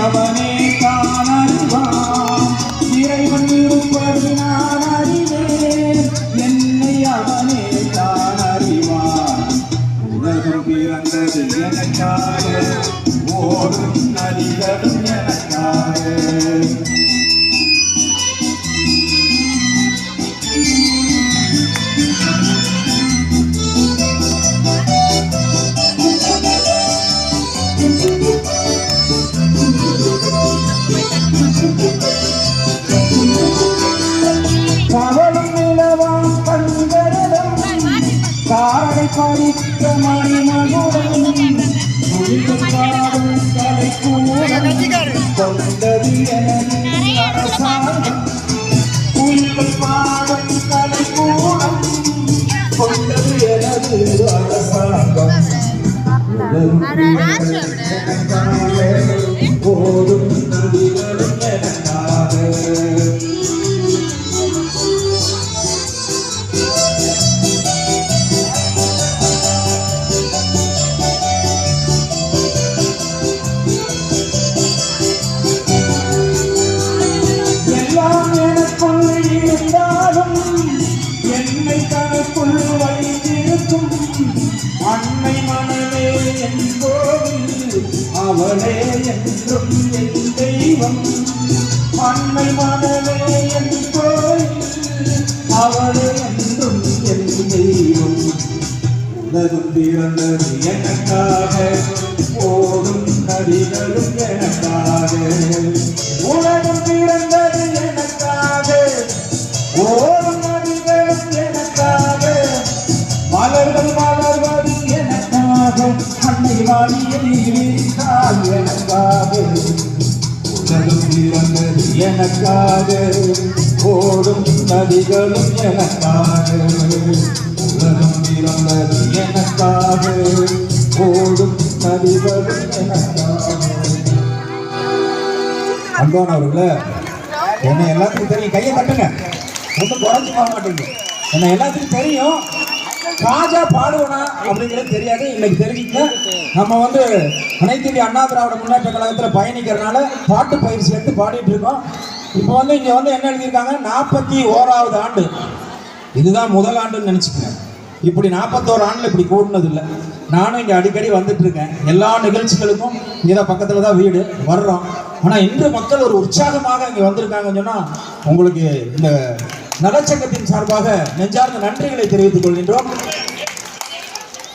அவனே தான் அறிவான். இறைவன் இருப்பது நான் அறிவேன், என்னை அவனே தான் அறிவான். உலகம் பிறந்தது எனக்காக, ஓடும் நதிகளும் எனக்காக. பகலும் நிலவாம் கண்கரலும் காரை பறித்த மணிமகுடம் பாடும் கலை கூடம் கொண்டது எனது அரசாங்கம். உயிர்கள் பாடும் கலை கூடம் கொண்டது எனது அரசாங்கம். போதும் நதிகளும் எனக்காக. எல்லாம் எனக்குள் இருந்தாலும் என்னை தனக்குள் வைத்திருக்கும் அன்னை மனமே என் கோவில், அவளே என்றும் என் தெய்வம். அன்னை மனமே என் கோவில், அவளே என்றும் என் தெய்வம். உலகம் பிறந்தது எனக்காக, ஓடும் நதிகளும் எனக்காக. உலகம் பிறந்தது எனக்காக, ஓடும் நதிகளும் எனக்காக. மலர்கள் மலர்வது எனக்காக, அன்னை வாணியை வீழ்ந்தால் எனக்காக. உலகம் பிறந்தது எனக்காக, ஓடும் நதிகளும் எனக்காக. உலகம் பிறந்தது எனக்காக, ஓடும் நதிகளும் எனக்காக. அன்பானவர்களே, என்னை எல்லாத்துக்கும் தெரியும். கையை தட்டுங்க, ஒன்றும் குறைஞ்சு போக மாட்டேங்க. என்னை எல்லாத்துக்கும் தெரியும். ராஜா பாடுவனா அப்படிங்கிறது தெரியாது. இன்னைக்கு தெரிவிக்க நம்ம அனைத்து இந்திய அண்ணா திராவிட முன்னேற்ற கழகத்தில் பயணிக்கிறதுனால பாட்டு பயிற்சி எடுத்து பாடிட்டு இருக்கோம். இப்போ இங்கே என்ன எழுதியிருக்காங்க, 41வது ஆண்டு. இதுதான் முதல் ஆண்டுன்னு நினச்சிக்கிறேன். இப்படி 41 ஆண்டில் இப்படி கூடினது இல்லை. நானும் இங்கே அடிக்கடி வந்துட்டு இருக்கேன். எல்லா நிகழ்ச்சிகளுக்கும் இங்கே பக்கத்தில் தான் வீடு வர்றோம். ஆனால் இன்று மக்கள் ஒரு உற்சாகமாக இங்கே வந்திருக்காங்கன்னு சொன்னால் உங்களுக்கு இந்த நலச்சங்கத்தின் சார்பாக நெஞ்சார்ந்த நன்றிகளை தெரிவித்துக் கொள்கின்றோம்.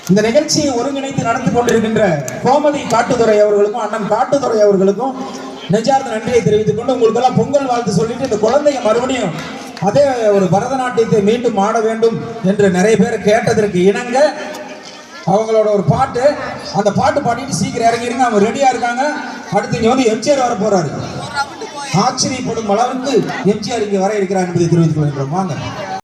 இந்த நிகழ்ச்சியை ஒருங்கிணைத்து நடந்து கொண்டிருக்கின்ற கோமதி காட்டுத்துறை அவர்களுக்கும் அண்ணன் காட்டுத்துறை அவர்களுக்கும் நெஞ்சார்ந்த நன்றியை தெரிவித்துக் கொண்டு உங்களுக்கெல்லாம் பொங்கல் வாழ்த்து சொல்லிட்டு இந்த குழந்தைங்க மறுபடியும் அதே ஒரு பரதநாட்டியத்தை மீண்டும் ஆட வேண்டும் என்று நிறைய பேர் கேட்டதற்கு இணங்க அவங்களோட ஒரு பாட்டு, அந்த பாட்டு பாடிட்டு சீக்கிரம் இறங்கிருங்க. அவங்க ரெடியா இருக்காங்க. அடுத்து இங்க எம்ஜிஆர் வர போறாரு. ஆச்சரியப்படும் அளவுக்கு எம்ஜிஆர் இங்கே வர இருக்கிறார் என்பதை தெரிவித்துக் கொள்கின்றோம். வாங்க.